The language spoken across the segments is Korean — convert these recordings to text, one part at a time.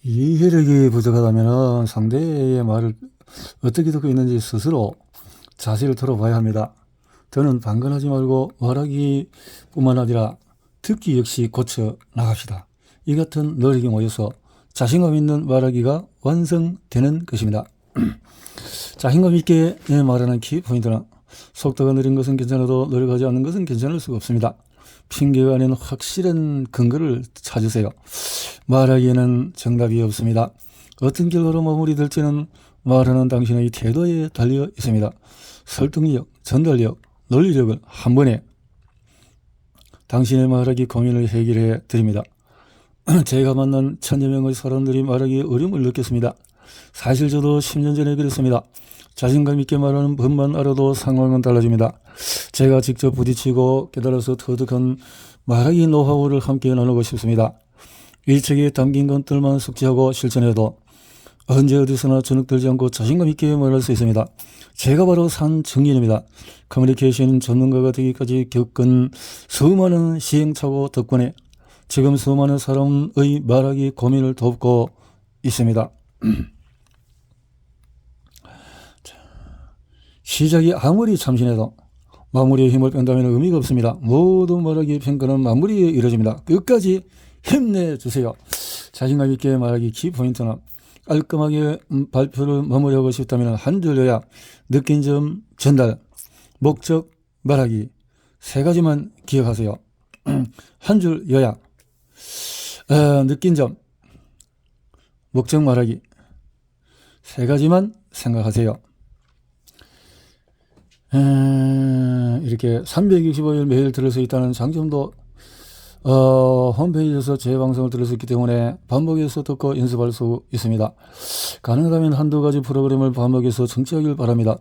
이해력이 부족하다면 상대의 말을 어떻게 듣고 있는지 스스로 자세를 들어봐야 합니다. 저는 방관하지 말고 말하기뿐만 아니라 듣기 역시 고쳐 나갑시다. 이 같은 노력이 모여서 자신감 있는 말하기가 완성되는 것입니다. 자신감 있게 말하는 키포인트는 속도가 느린 것은 괜찮아도 노력하지 않는 것은 괜찮을 수가 없습니다. 핑계가 아닌 확실한 근거를 찾으세요. 말하기에는 정답이 없습니다. 어떤 결과로 마무리될지는 말하는 당신의 태도에 달려 있습니다. 설득력, 전달력, 논리력을 한 번에 당신의 말하기 고민을 해결해 드립니다. 제가 만난 1000여 명의 사람들이 말하기 어려움을 느꼈습니다. 사실 저도 10년 전에 그랬습니다. 자신감 있게 말하는 법만 알아도 상황은 달라집니다. 제가 직접 부딪히고 깨달아서 터득한 말하기 노하우를 함께 나누고 싶습니다. 이 책에 담긴 것들만 숙지하고 실천해도 언제 어디서나 주눅들지 않고 자신감 있게 말할 수 있습니다. 제가 바로 산증인입니다. 커뮤니케이션 전문가가 되기까지 겪은 수많은 시행착오 덕분에 지금 수많은 사람의 말하기 고민을 돕고 있습니다. 시작이 아무리 참신해도 마무리에 힘을 뺀다면 의미가 없습니다. 모든 말하기 평가는 마무리에 이루어집니다. 끝까지 힘내주세요. 자신감 있게 말하기 키포인트는 깔끔하게 발표를 마무리하고 싶다면 한 줄 요약, 느낀 점 전달, 목적 말하기 세 가지만 기억하세요. 한 줄 요약, 느낀 점, 목적 말하기 세 가지만 생각하세요. 이렇게 365일 매일 들을 수 있다는 장점도 홈페이지에서 제 방송을 들을 수 있기 때문에 반복해서 듣고 연습할 수 있습니다. 가능하다면 한두 가지 프로그램을 반복해서 청취하길 바랍니다.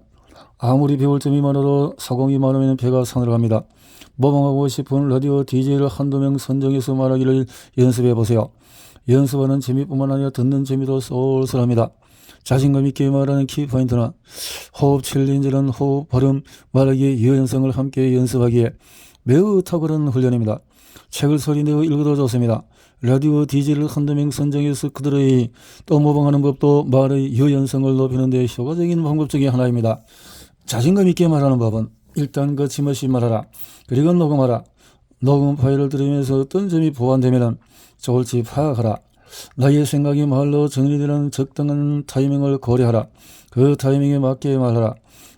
아무리 배울 점이 많아도 사공이 많으면 배가 산으로 갑니다. 모방하고 싶은 라디오 DJ를 한두 명 선정해서 말하기를 연습해 보세요. 연습하는 재미뿐만 아니라 듣는 재미도 쏠쏠합니다. 자신감 있게 말하는 키포인트는 호흡 챌린지는 호흡, 발음, 말하기의 유연성을 함께 연습하기에 매우 탁월한 훈련입니다. 책을 소리내어 읽어도 좋습니다. 라디오 DJ를 한두 명 선정해서 그들의 또 모방하는 법도 말의 유연성을 높이는 데 효과적인 방법 중에 하나입니다. 자신감 있게 말하는 법은 일단 거침없이 말하라. 그리고 녹음하라. 녹음 파일을 들으면서 어떤 점이 보완되면 좋을지 파악하라. 나의 생각이 말로 정리되는 적당한 타이밍을 고려하라. 그 타이밍에 맞게 말하라.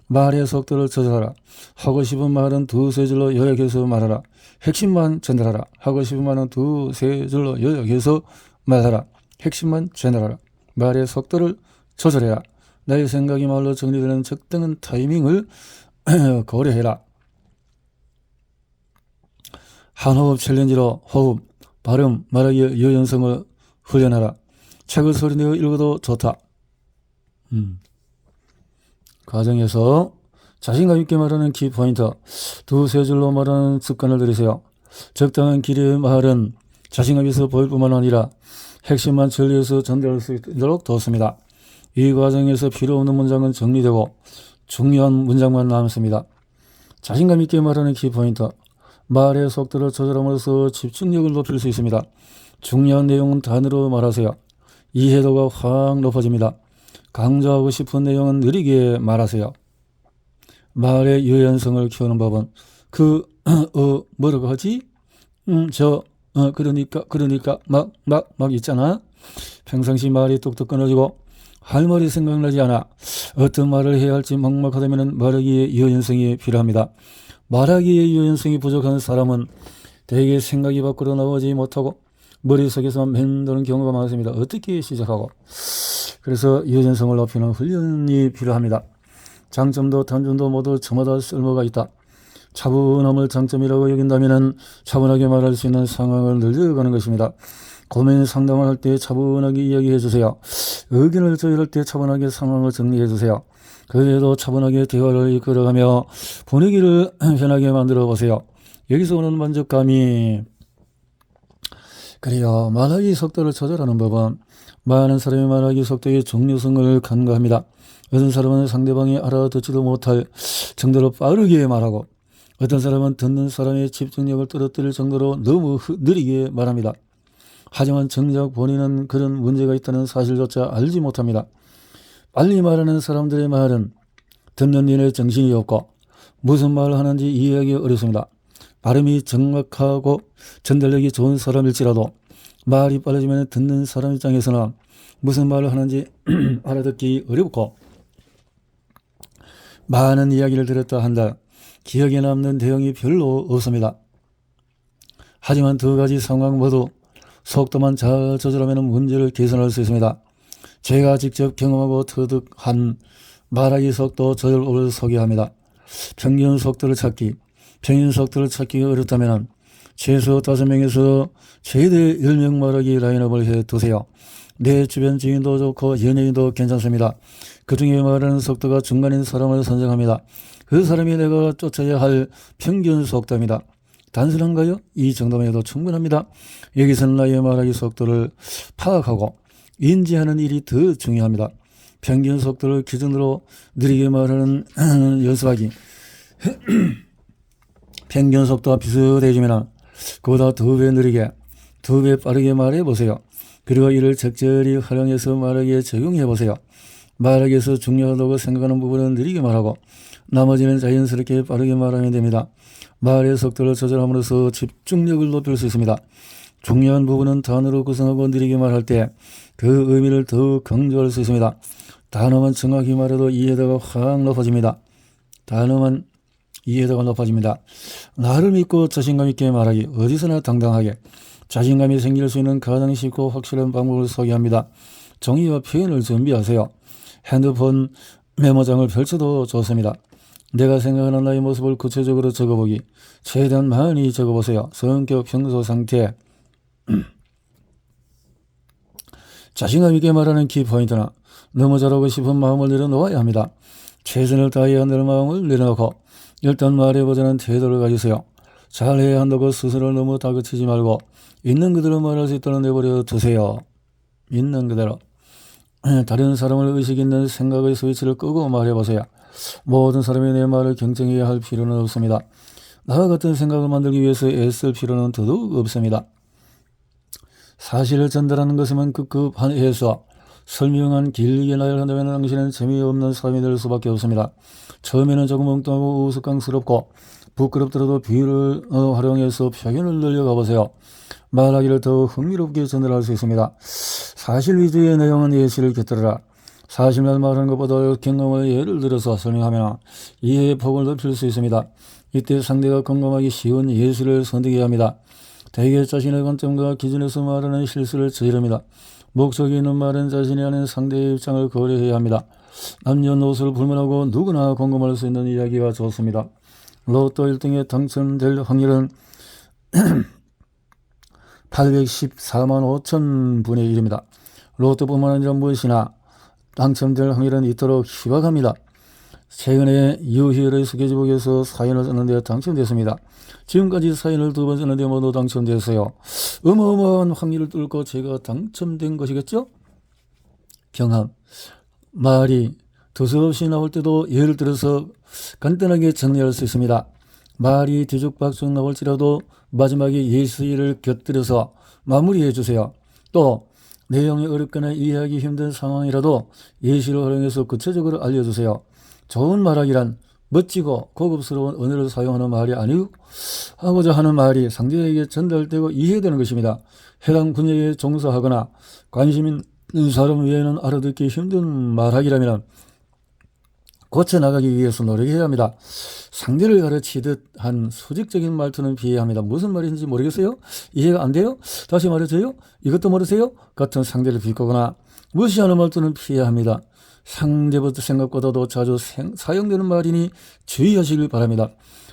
말의 속도를 조절하라. 하고 싶은 말은 두세 줄로 요약해서 말하라. 핵심만 전달하라. 하고 싶은 말은 두세 줄로 요약해서 말하라. 핵심만 전달하라. 말의 속도를 조절해라. 나의 생각이 말로 정리되는 적당한 타이밍을 고려해라. 한 호흡 챌린지로 호흡, 발음, 말하기의 유연성을 훈련하라. 책을 소리내어 읽어도 좋다. 과정에서 자신감 있게 말하는 키포인트, 두세 줄로 말하는 습관을 들이세요. 적당한 길이의 말은 자신감 있어 보일 뿐만 아니라 핵심만 전리해서 전달할 수 있도록 돕습니다. 이 과정에서 필요 없는 문장은 정리되고 중요한 문장만 남습니다. 자신감 있게 말하는 키포인트, 말의 속도를 조절함으로써 집중력을 높일 수 있습니다. 중요한 내용은 단어로 말하세요. 이해도가 확 높아집니다. 강조하고 싶은 내용은 느리게 말하세요. 말의 유연성을 키우는 법은 뭐라고 하지? 그러니까 막 있잖아. 평상시 말이 뚝뚝 끊어지고 할 말이 생각나지 않아. 어떤 말을 해야 할지 막막하다면 말하기의 유연성이 필요합니다. 말하기의 유연성이 부족한 사람은 대개 생각이 밖으로 나오지 못하고 머릿속에서만 맴도는 경우가 많습니다. 어떻게 시작하고? 그래서 유연성을 높이는 훈련이 필요합니다. 장점도 단점도 모두 저마다 쓸모가 있다. 차분함을 장점이라고 여긴다면 차분하게 말할 수 있는 상황을 늘려가는 것입니다. 고민 상담을 할 때 차분하게 이야기해 주세요. 의견을 조율할 때 차분하게 상황을 정리해 주세요. 그 외에도 차분하게 대화를 이끌어가며 분위기를 편하게 만들어 보세요. 여기서 오는 만족감이 그래요. 말하기 속도를 조절하는 법은 많은 사람이 말하기 속도의 중요성을 간과합니다. 어떤 사람은 상대방이 알아듣지도 못할 정도로 빠르게 말하고 어떤 사람은 듣는 사람의 집중력을 떨어뜨릴 정도로 너무 느리게 말합니다. 하지만 정작 본인은 그런 문제가 있다는 사실조차 알지 못합니다. 빨리 말하는 사람들의 말은 듣는 일에 정신이 없고 무슨 말을 하는지 이해하기 어렵습니다. 발음이 정확하고 전달력이 좋은 사람일지라도 말이 빨라지면 듣는 사람 입장에서는 무슨 말을 하는지 알아듣기 어렵고 많은 이야기를 들었다 한들 기억에 남는 내용이 별로 없습니다. 하지만 두 가지 상황 모두 속도만 잘 조절하면 문제를 개선할 수 있습니다. 제가 직접 경험하고 터득한 말하기 속도 조절법을 소개합니다. 평균 속도를 찾기. 평균 속도를 찾기가 어렵다면 최소 5명에서 최대 10명 말하기 라인업을 해두세요. 내 주변 지인도 좋고 연예인도 괜찮습니다. 그 중에 말하는 속도가 중간인 사람을 선정합니다. 그 사람이 내가 쫓아야 할 평균 속도입니다. 단순한가요? 이 정도만 해도 충분합니다. 여기서는 나의 말하기 속도를 파악하고 인지하는 일이 더 중요합니다. 평균 속도를 기준으로 느리게 말하는 연습하기. 평균 속도와 비슷해지면 그보다 2배 느리게, 2배 빠르게 말해보세요. 그리고 이를 적절히 활용해서 말하기에 적용해보세요. 말하기에서 중요하다고 생각하는 부분은 느리게 말하고 나머지는 자연스럽게 빠르게 말하면 됩니다. 말의 속도를 조절함으로써 집중력을 높일 수 있습니다. 중요한 부분은 단어로 구성하고 느리게 말할 때 그 의미를 더 강조할 수 있습니다. 단어만 정확히 말해도 이해도가 확 높아집니다. 단어만 이해도가 높아집니다. 나를 믿고 자신감 있게 말하기. 어디서나 당당하게 자신감이 생길 수 있는 가장 쉽고 확실한 방법을 소개합니다. 정의와 표현을 준비하세요. 핸드폰 메모장을 펼쳐도 좋습니다. 내가 생각하는 나의 모습을 구체적으로 적어보기. 최대한 많이 적어보세요. 성격, 평소 상태. 자신감 있게 말하는 키포인트는 너무 잘하고 싶은 마음을 내려놓아야 합니다. 최선을 다해야 한다는 마음을 내려놓고 일단 말해보자는 태도를 가지세요. 잘해야 한다고 스스로 너무 다그치지 말고 있는 그대로 말할 수 있도록 내버려 두세요. 있는 그대로. 다른 사람을 의식 있는 생각의 스위치를 끄고 말해보세요. 모든 사람이 내 말을 경청해야 할 필요는 없습니다. 나와 같은 생각을 만들기 위해서 애쓸 필요는 더더욱 없습니다. 사실을 전달하는 것이면 급급해서 설명한 길게 나열한다면 당신은 재미없는 사람이 될 수밖에 없습니다. 처음에는 조금 엉뚱하고 우스꽝스럽고 부끄럽더라도 비유를 활용해서 표현을 늘려가 보세요. 말하기를 더 흥미롭게 전달할 수 있습니다. 사실 위주의 내용은 예시를 곁들여라. 사실만 말하는 것보다 경험을 예를 들어서 설명하면 이해의 폭을 넓힐 수 있습니다. 이때 상대가 공감하기 쉬운 예시를 선택해야 합니다. 대개 자신의 관점과 기준에서 말하는 실수를 저지릅니다. 목적이 있는 말은 자신이 아닌 상대의 입장을 고려해야 합니다. 남녀노소를 불문하고 누구나 공감할 수 있는 이야기가 좋습니다. 로또 1등에 당첨될 확률은 814만 5천 분의 1입니다. 로또뿐만 아니라 무엇이나 당첨될 확률은 이토록 희박합니다. 최근에 유희열의 스케치북에서 사연을 썼는데 당첨됐습니다. 지금까지 사연을 2번 썼는데 모두 당첨됐어요. 어마어마한 확률을 뚫고 제가 당첨된 것이겠죠? 경험. 말이 두서없이 나올 때도 예를 들어서 간단하게 정리할 수 있습니다. 말이 뒤죽박죽 나올지라도 마지막에 예시를 곁들여서 마무리해 주세요. 또 내용이 어렵거나 이해하기 힘든 상황이라도 예시를 활용해서 구체적으로 알려주세요. 좋은 말하기란 멋지고 고급스러운 언어를 사용하는 말이 아니고 하고자 하는 말이 상대에게 전달되고 이해되는 것입니다. 해당 분야에 종사하거나 관심 있는 사람 외에는 알아듣기 힘든 말하기라면 고쳐나가기 위해서 노력해야 합니다. 상대를 가르치듯 한 수직적인 말투는 피해야 합니다. 무슨 말인지 모르겠어요? 이해가 안 돼요? 다시 말해줘요? 이것도 모르세요? 같은 상대를 비꼬거나 무시하는 말투는 피해야 합니다. 상대부터 생각보다도 자주 사용되는 말이니 주의하시길 바랍니다.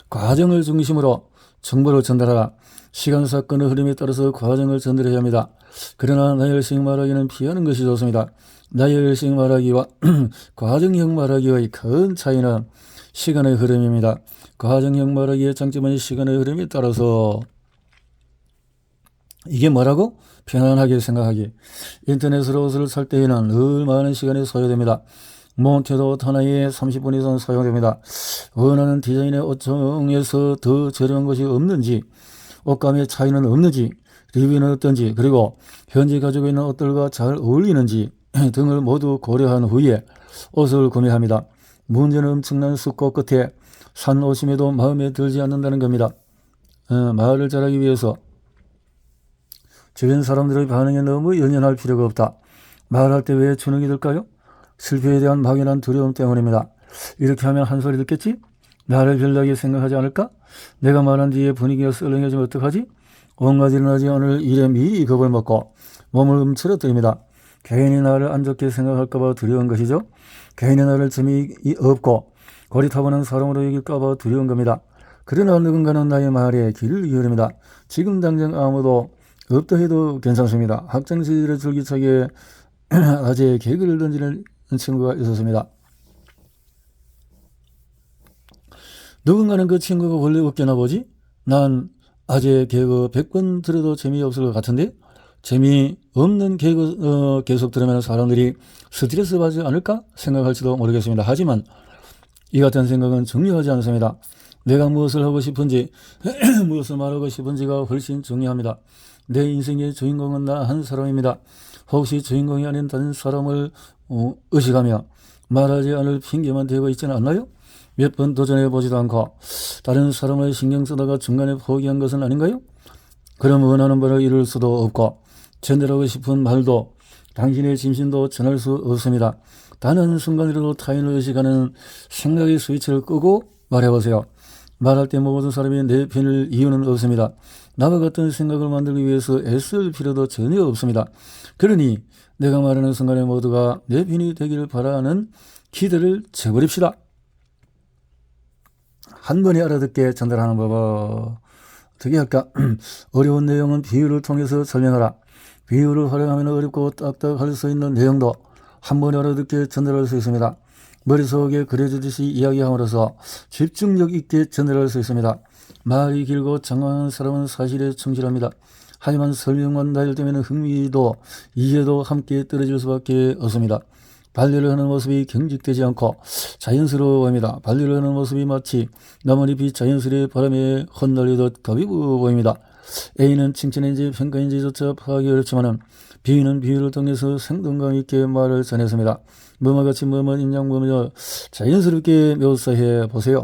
과정을 중심으로 정보를 전달하라. 시간 사건의 흐름에 따라서 과정을 전달해야 합니다. 그러나 나열식 말하기는 피하는 것이 좋습니다. 나열식 말하기와 과정형 말하기의 큰 차이는 시간의 흐름입니다. 과정형 말하기의 장점은 시간의 흐름에 따라서 이게 뭐라고? 편안하게 생각하기. 인터넷으로 옷을 살 때에는 늘 많은 시간이 소요됩니다. 몬테도 옷 하나에 30분 이상 사용됩니다. 원하는 디자인의 옷 중에서 더 저렴한 것이 없는지, 옷감의 차이는 없는지 리뷰는 어떤지, 그리고 현재 가지고 있는 옷들과 잘 어울리는지 등을 모두 고려한 후에 옷을 구매합니다. 문제는 엄청난 숲고 끝에 산 옷임에도 마음에 들지 않는다는 겁니다. 말을 잘하기 위해서 주변 사람들의 반응에 너무 연연할 필요가 없다. 말할 때 왜 주눅이 들까요? 실패에 대한 막연한 두려움 때문입니다. 이렇게 하면 한 소리 듣겠지? 나를 별나게 생각하지 않을까? 내가 말한 뒤에 분위기가 썰렁해지면 어떡하지? 온갖 일어나지 않을 일에 미리 겁을 먹고 몸을 움츠러뜨립니다. 괜히 나를 안 좋게 생각할까봐 두려운 것이죠. 괜히 나를 재미없고 고리타분한 사람으로 여길까봐 두려운 겁니다. 그러나 누군가는 나의 말에 귀를 기울입니다. 지금 당장 아무도 없다 해도 괜찮습니다. 학창시절에 줄기차게 아재 개그를 던지는 친구가 있었습니다. 누군가는 그 친구가 원래 웃겨나 보지? 난 아재 개그 100번 들어도 재미없을 것 같은데? 재미없는 개그 계속 들으면 사람들이 스트레스 받지 않을까 생각할지도 모르겠습니다. 하지만 이 같은 생각은 중요하지 않습니다. 내가 무엇을 하고 싶은지 무엇을 말하고 싶은지가 훨씬 중요합니다. 내 인생의 주인공은 나 한 사람입니다. 혹시 주인공이 아닌 다른 사람을 의식하며 말하지 않을 핑계만 대고 있지는 않나요? 몇 번 도전해보지도 않고 다른 사람을 신경 쓰다가 중간에 포기한 것은 아닌가요? 그럼 원하는 바를 이룰 수도 없고 전달하고 싶은 말도 당신의 진심도 전할 수 없습니다. 단 한 순간이라도 타인을 의식하는 생각의 스위치를 끄고 말해보세요. 말할 때 모든 사람이 내 편일 이유는 없습니다. 나와 같은 생각을 만들기 위해서 애쓸 필요도 전혀 없습니다. 그러니 내가 말하는 순간에 모두가 내 편이 되기를 바라는 기대를 쳐버립시다. 한 번에 알아듣게 전달하는 법 어떻게 할까? 어려운 내용은 비유를 통해서 설명하라. 비유를 활용하면 어렵고 딱딱할 수 있는 내용도 한 번에 알아듣게 전달할 수 있습니다. 머릿속에 그려지듯이 이야기함으로써 집중력 있게 전달할 수 있습니다. 말이 길고 장황한 사람은 사실에 충실합니다. 하지만 설명만 나열되면 흥미도 이해도 함께 떨어질 수밖에 없습니다. 반려를 하는 모습이 경직되지 않고 자연스러워합니다. 반려를 하는 모습이 마치 나뭇잎이 자연스레 바람에 흩날리듯 가벼워 보입니다. A는 칭찬인지 평가인지조차 파악이 어렵지만 B는 비유를 통해서 생동감 있게 말을 전했습니다. 뭐뭐 같이 뭐뭐 인양 뭐뭐 자연스럽게 묘사해 보세요.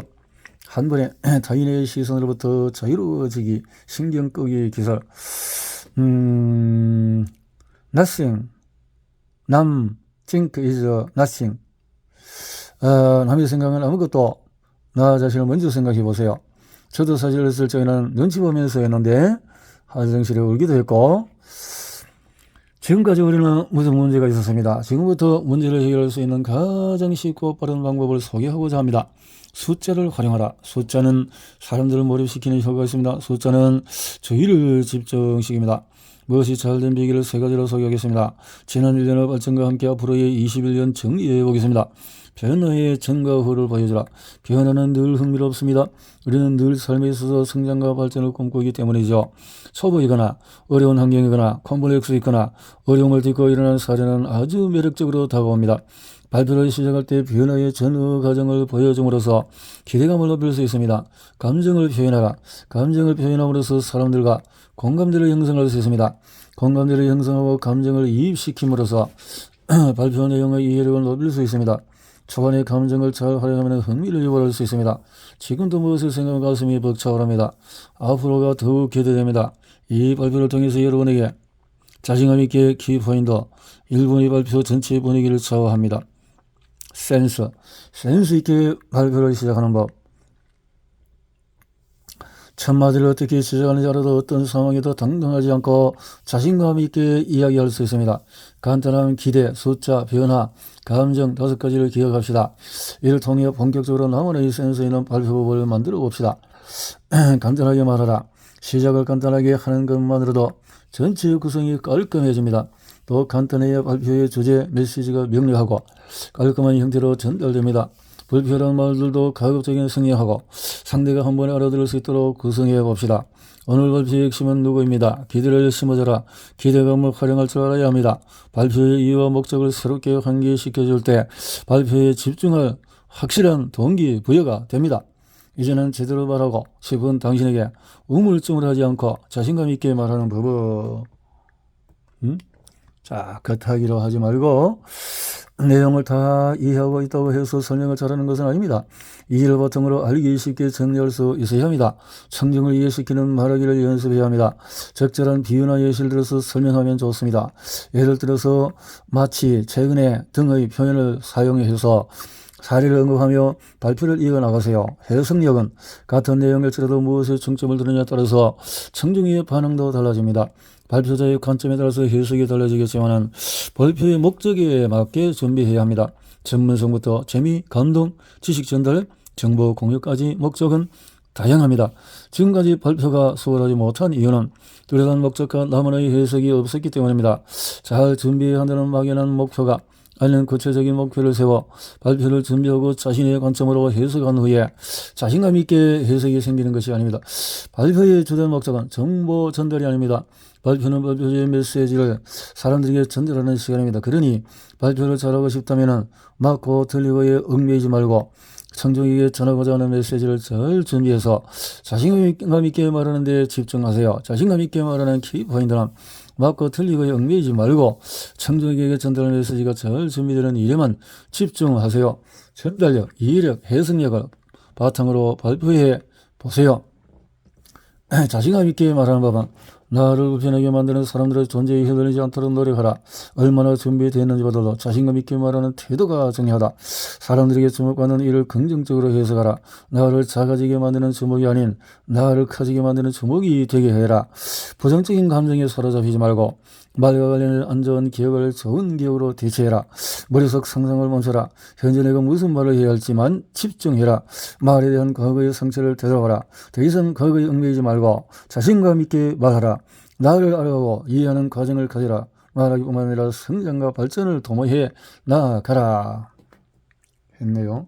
한 번에 타인의 시선으로부터 자유로워지기 신경 끄기 기술. nothing. 남 think is nothing. 남의 생각은 아무것도. 나 자신을 먼저 생각해 보세요. 저도 사실 했을 적에는 눈치 보면서 했는데 화장실에 울기도 했고 지금까지 우리는 무슨 문제가 있었습니다. 지금부터 문제를 해결할 수 있는 가장 쉽고 빠른 방법을 소개하고자 합니다. 숫자를 활용하라. 숫자는 사람들을 몰입시키는 효과가 있습니다. 숫자는 주의를 집중시킵니다. 무엇이 잘된 비결을 세 가지로 소개하겠습니다. 지난 1년의 발전과 함께 앞으로의 21년 정리해 보겠습니다. 변화의 전과 후를 보여주라. 변화는 늘 흥미롭습니다. 우리는 늘 삶에 있어서 성장과 발전을 꿈꾸기 때문이죠. 초보이거나 어려운 환경이거나 컴플렉스 있거나 어려움을 딛고 일어나는 사례는 아주 매력적으로 다가옵니다. 발표를 시작할 때 변화의 전후 과정을 보여줌으로써 기대감을 높일 수 있습니다. 감정을 표현하라. 감정을 표현함으로써 사람들과 공감대를 형성할 수 있습니다. 공감대를 형성하고 감정을 이입시킴으로써 발표 내용의 이해력을 높일 수 있습니다. 초반의 감정을 잘 활용하면 흥미를 유발할 수 있습니다. 지금도 무엇을 생각하면 가슴이 벅차오릅니다. 앞으로가 더욱 기대됩니다. 이 발표를 통해서 여러분에게 자신감 있게 키포인트 1분 2 발표 전체 분위기를 좌우합니다. 센스 있게 발표를 시작하는 법. 첫 마디를 어떻게 시작하는지 알아도 어떤 상황에도 당당하지 않고 자신감 있게 이야기할 수 있습니다. 간단한 기대, 숫자, 변화, 감정 5가지를 기억합시다. 이를 통해 본격적으로 나만의 센스 있는 발표법을 만들어 봅시다. 간단하게 말하라. 시작을 간단하게 하는 것만으로도 전체 구성이 깔끔해집니다. 또 간단해야 발표의 주제, 메시지가 명료하고 깔끔한 형태로 전달됩니다. 불필요한 말들도 가급적인 승리하고 상대가 한 번에 알아들을 수 있도록 구성해 봅시다. 오늘 발표의 핵심은 누구입니다. 기대를 심어줘라. 기대감을 활용할 줄 알아야 합니다. 발표의 이유와 목적을 새롭게 환기시켜줄 때 발표에 집중할 확실한 동기 부여가 됩니다. 이제는 제대로 말하고 싶은 당신에게 우물쭈물 하지 않고 자신감 있게 말하는 법은 자, 겉하기로 하지 말고 내용을 다 이해하고 있다고 해서 설명을 잘하는 것은 아닙니다. 이해를 바탕으로 알기 쉽게 정리할 수 있어야 합니다. 청중을 이해시키는 말하기를 연습해야 합니다. 적절한 비유나 예시를 들어서 설명하면 좋습니다. 예를 들어서 마치 최근에 등의 표현을 사용해서 사례를 언급하며 발표를 이어나가세요. 해석력은 같은 내용일지라도 무엇에 중점을 두느냐에 따라서 청중의 반응도 달라집니다. 발표자의 관점에 따라서 해석이 달라지겠지만 발표의 목적에 맞게 준비해야 합니다. 전문성부터 재미, 감동, 지식 전달, 정보 공유까지 목적은 다양합니다. 지금까지 발표가 수월하지 못한 이유는 뚜렷한 목적과 나만의 해석이 없었기 때문입니다. 잘 준비해야 한다는 막연한 목표가 아니면 구체적인 목표를 세워 발표를 준비하고 자신의 관점으로 해석한 후에 자신감 있게 해석이 생기는 것이 아닙니다. 발표의 주된 목적은 정보 전달이 아닙니다. 발표는 발표자의 메시지를 사람들에게 전달하는 시간입니다. 그러니 발표를 잘하고 싶다면 맞고 틀리고에 얽매이지 말고 청중에게 전하고자 하는 메시지를 잘 준비해서 자신감 있게 말하는 데 집중하세요. 자신감 있게 말하는 키포인트는 맞고 틀리고에 얽매이지 말고 청중에게 전달하는 메시지가 잘 준비되는 일에만 집중하세요. 전달력, 이해력, 해석력을 바탕으로 발표해 보세요. 자신감 있게 말하는 법은 나를 불편하게 만드는 사람들의 존재에 휘둘리지 않도록 노력하라. 얼마나 준비되었는지보다도 자신감 있게 말하는 태도가 중요하다. 사람들에게 주목받는 일을 긍정적으로 해석하라. 나를 작아지게 만드는 주목이 아닌 나를 커지게 만드는 주목이 되게 해라. 부정적인 감정에 사로잡히지 말고 말과 관련된 안 좋은 기억을 좋은 기억으로 대체해라. 머릿속 상상을 멈춰라. 현재 내가 무슨 말을 해야 할지만 집중해라. 말에 대한 과거의 상처를 되돌아가라. 더 이상 과거에 얽매이지 말고 자신감 있게 말하라. 나를 알아가고 이해하는 과정을 가져라. 말하기뿐만 아니라 성장과 발전을 도모해 나아가라. 했네요.